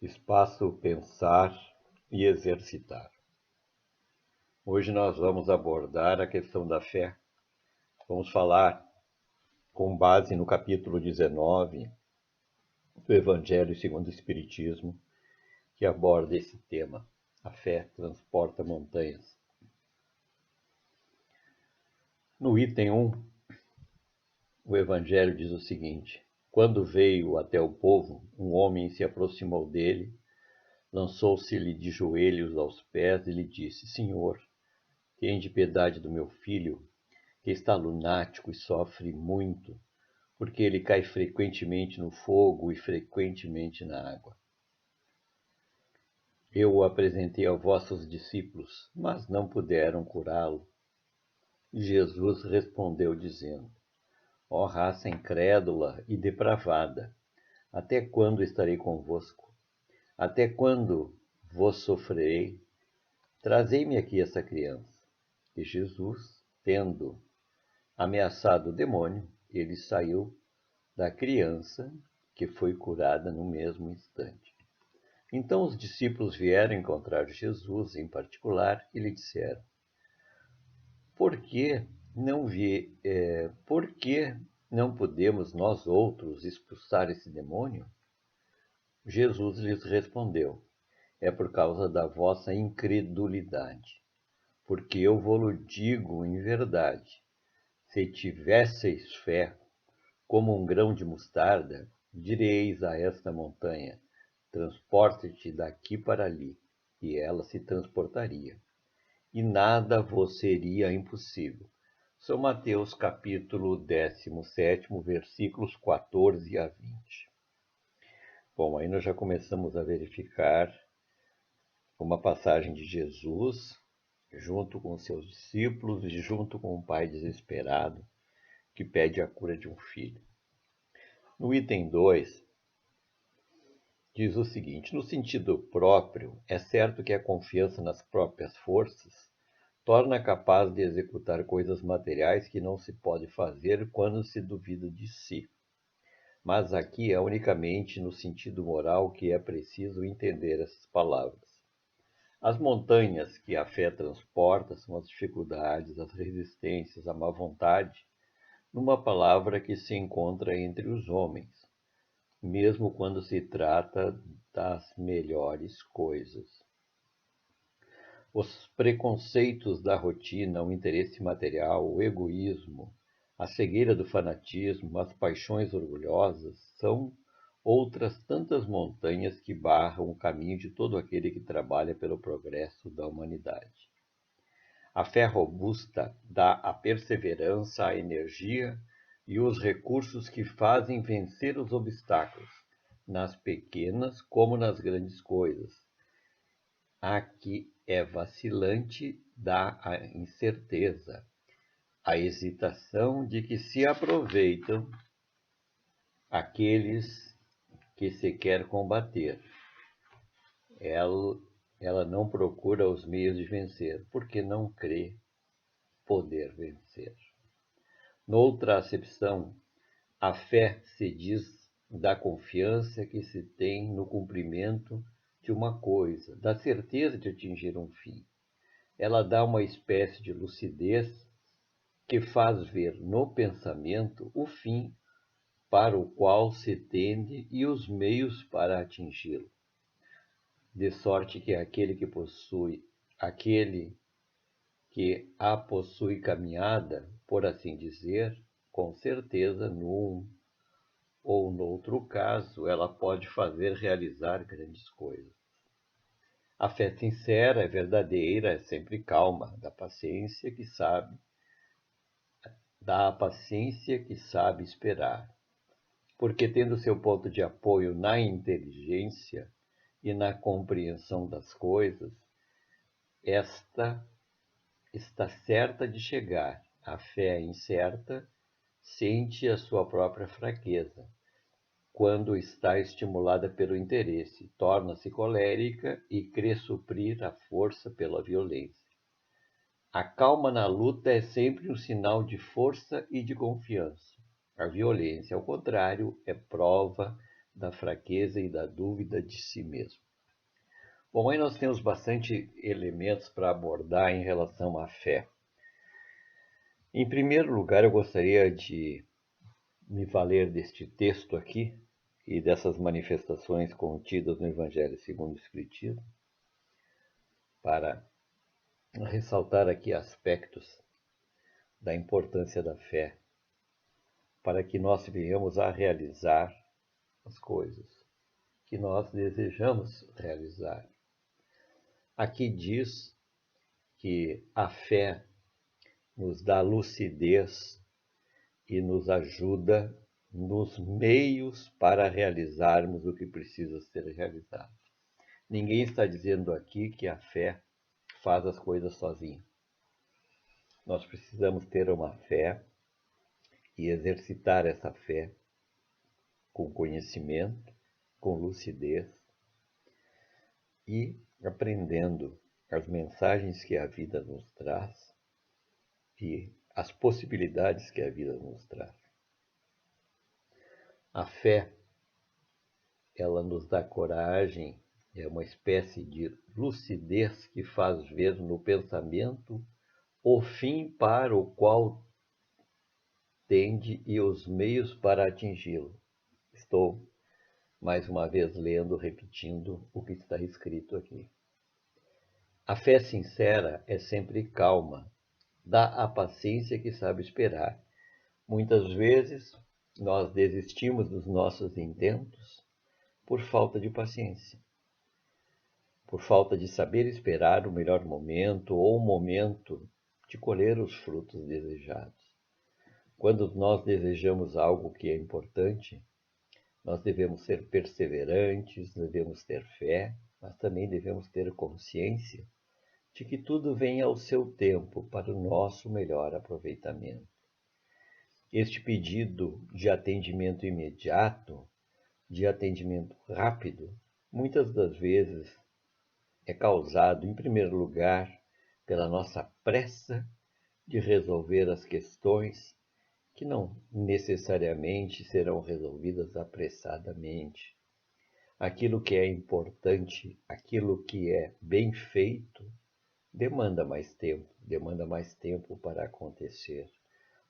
Espaço pensar e exercitar. Hoje nós vamos abordar a questão da fé. Vamos falar com base no capítulo 19 do Evangelho segundo o Espiritismo, que aborda esse tema. A fé transporta montanhas. No item 1, o Evangelho diz o seguinte: Quando veio até o povo, um homem se aproximou dele, lançou-se-lhe de joelhos aos pés e lhe disse: Senhor, tende piedade do meu filho, que está lunático e sofre muito, porque ele cai frequentemente no fogo e frequentemente na água. Eu o apresentei aos vossos discípulos, mas não puderam curá-lo. Jesus respondeu dizendo: Ó raça incrédula e depravada, até quando estarei convosco? Até quando vos sofrerei? Trazei-me aqui essa criança. E Jesus, tendo ameaçado o demônio, ele saiu da criança, que foi curada no mesmo instante. Então os discípulos vieram encontrar Jesus em particular e lhe disseram: Por que não podemos nós outros expulsar esse demônio? Jesus lhes respondeu: É por causa da vossa incredulidade. Porque eu vou-lo digo em verdade, se tivesseis fé como um grão de mostarda, direis a esta montanha: transporta-te daqui para ali, e ela se transportaria. E nada vos seria impossível. São Mateus capítulo 17, versículos 14 a 20. Bom, aí nós já começamos a verificar uma passagem de Jesus junto com seus discípulos e junto com um pai desesperado que pede a cura de um filho. No item 2, diz o seguinte: no sentido próprio, é certo que a confiança nas próprias forças torna capaz de executar coisas materiais que não se pode fazer quando se duvida de si. Mas aqui é unicamente no sentido moral que é preciso entender essas palavras. As montanhas que a fé transporta são as dificuldades, as resistências, a má vontade, numa palavra que se encontra entre os homens, mesmo quando se trata das melhores coisas. Os preconceitos da rotina, o interesse material, o egoísmo, a cegueira do fanatismo, as paixões orgulhosas são outras tantas montanhas que barram o caminho de todo aquele que trabalha pelo progresso da humanidade. A fé robusta dá a perseverança, a energia e os recursos que fazem vencer os obstáculos, nas pequenas como nas grandes coisas. A que é vacilante dá a incerteza, a hesitação de que se aproveitam aqueles que se quer combater. Ela não procura os meios de vencer, porque não crê poder vencer. Noutra acepção, a fé se diz da confiança que se tem no cumprimento de uma coisa, da certeza de atingir um fim. Ela dá uma espécie de lucidez que faz ver no pensamento o fim para o qual se tende e os meios para atingi-lo. De sorte que aquele que a possui caminhada, por assim dizer, com certeza, num ou noutro caso, ela pode fazer realizar grandes coisas. A fé sincera é verdadeira, é sempre calma, dá a paciência que sabe esperar, porque tendo seu ponto de apoio na inteligência e na compreensão das coisas, esta está certa de chegar. A fé incerta sente a sua própria fraqueza. Quando está estimulada pelo interesse, torna-se colérica e crê suprir a força pela violência. A calma na luta é sempre um sinal de força e de confiança. A violência, ao contrário, é prova da fraqueza e da dúvida de si mesmo. Bom, aí nós temos bastante elementos para abordar em relação à fé. Em primeiro lugar, eu gostaria de me valer deste texto aqui e dessas manifestações contidas no Evangelho segundo o Espiritismo para ressaltar aqui aspectos da importância da fé para que nós venhamos a realizar as coisas que nós desejamos realizar. Aqui diz que a fé nos dá lucidez e nos ajuda nos meios para realizarmos o que precisa ser realizado. Ninguém está dizendo aqui que a fé faz as coisas sozinha. Nós precisamos ter uma fé e exercitar essa fé com conhecimento, com lucidez e aprendendo as mensagens que a vida nos traz e as possibilidades que a vida nos traz. A fé, ela nos dá coragem, é uma espécie de lucidez que faz ver no pensamento o fim para o qual tende e os meios para atingi-lo. Estou, mais uma vez, lendo, repetindo o que está escrito aqui. A fé sincera é sempre calma, dá a paciência que sabe esperar. Muitas vezes, nós desistimos dos nossos intentos por falta de paciência, por falta de saber esperar o melhor momento ou o momento de colher os frutos desejados. Quando nós desejamos algo que é importante, nós devemos ser perseverantes, devemos ter fé, mas também devemos ter consciência de que tudo vem ao seu tempo para o nosso melhor aproveitamento. Este pedido de atendimento imediato, de atendimento rápido, muitas das vezes é causado, em primeiro lugar, pela nossa pressa de resolver as questões que não necessariamente serão resolvidas apressadamente. Aquilo que é importante, aquilo que é bem feito, demanda mais tempo para acontecer.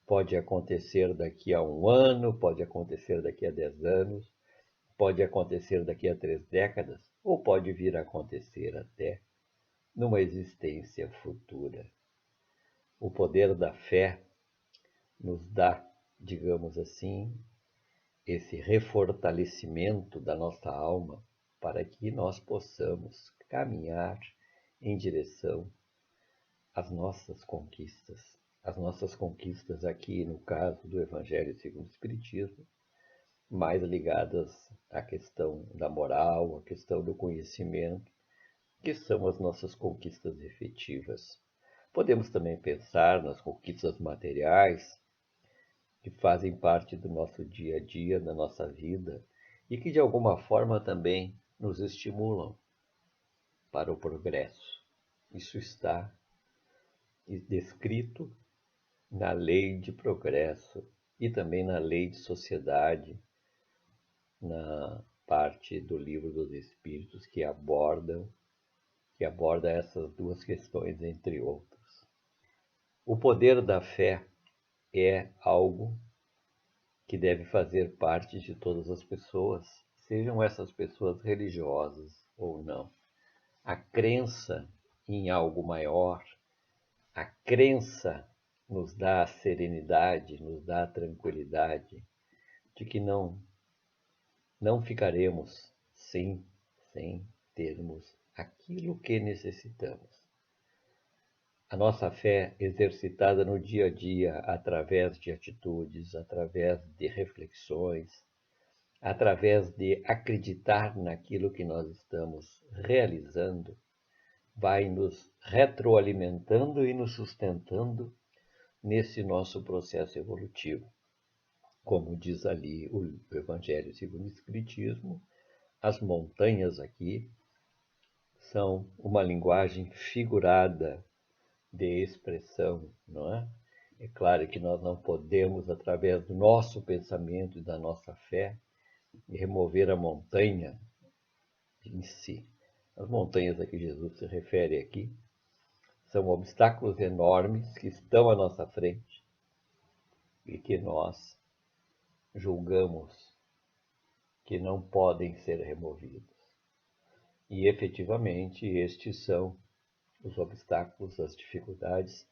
Pode acontecer daqui a 1 ano, pode acontecer daqui a 10 anos, pode acontecer daqui a 3 décadas, ou pode vir a acontecer até numa existência futura. O poder da fé nos dá, digamos assim, esse refortalecimento da nossa alma para que nós possamos caminhar em direção às nossas conquistas aqui no caso do Evangelho segundo o Espiritismo, mais ligadas à questão da moral, à questão do conhecimento, que são as nossas conquistas efetivas. Podemos também pensar nas conquistas materiais, que fazem parte do nosso dia a dia, da nossa vida, e que de alguma forma também nos estimulam para o progresso. Isso está descrito na lei de progresso e também na lei de sociedade, na parte do Livro dos Espíritos que aborda essas duas questões, entre outras. O poder da fé é algo que deve fazer parte de todas as pessoas, sejam essas pessoas religiosas ou não. A crença em algo maior, a crença nos dá a serenidade, nos dá a tranquilidade de que não ficaremos sem termos aquilo que necessitamos. A nossa fé exercitada no dia a dia, através de atitudes, através de reflexões, através de acreditar naquilo que nós estamos realizando, vai nos retroalimentando e nos sustentando nesse nosso processo evolutivo. Como diz ali o Evangelho segundo o Espiritismo, as montanhas aqui são uma linguagem figurada de expressão, não é? É claro que nós não podemos, através do nosso pensamento e da nossa fé, e remover a montanha em si. As montanhas a que Jesus se refere aqui são obstáculos enormes que estão à nossa frente e que nós julgamos que não podem ser removidos. E efetivamente estes são os obstáculos, as dificuldades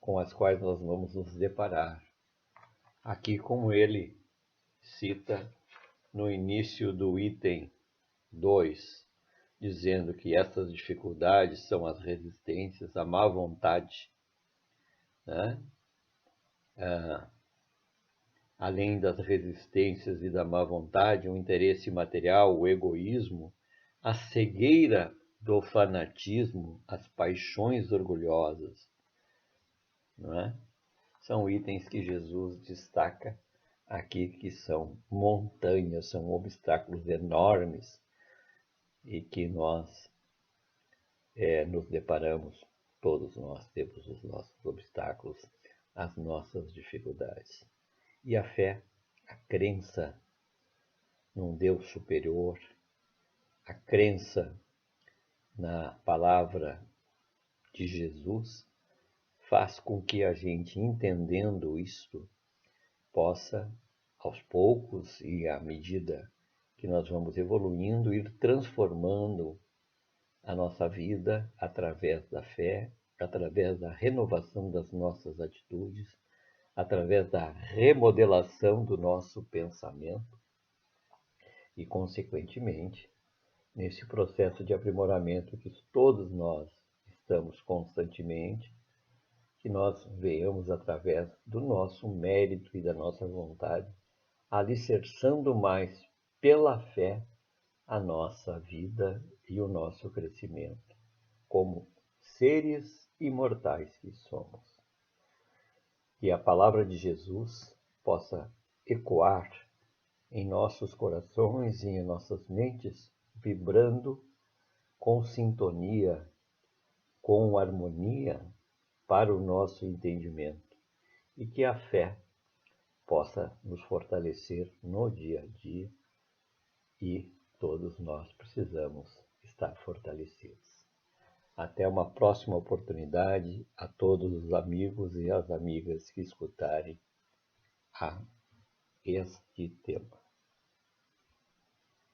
com as quais nós vamos nos deparar. Aqui, como ele cita no início do item 2, dizendo que essas dificuldades são as resistências, a má vontade, né? Além das resistências e da má vontade, o interesse material, o egoísmo, a cegueira do fanatismo, as paixões orgulhosas, não é? São itens que Jesus destaca aqui, que são montanhas, são obstáculos enormes e que nós nos deparamos, todos nós temos os nossos obstáculos, as nossas dificuldades. E a fé, a crença num Deus superior, a crença na palavra de Jesus, faz com que a gente, entendendo isto, possa, aos poucos e à medida que nós vamos evoluindo, ir transformando a nossa vida através da fé, através da renovação das nossas atitudes, através da remodelação do nosso pensamento e, consequentemente, nesse processo de aprimoramento que todos nós estamos constantemente, que nós venhamos, através do nosso mérito e da nossa vontade, alicerçando mais pela fé a nossa vida e o nosso crescimento, como seres imortais que somos. Que a palavra de Jesus possa ecoar em nossos corações e em nossas mentes, vibrando com sintonia, com harmonia para o nosso entendimento, e que a fé possa nos fortalecer no dia a dia, e todos nós precisamos estar fortalecidos. Até uma próxima oportunidade a todos os amigos e as amigas que escutarem este tema.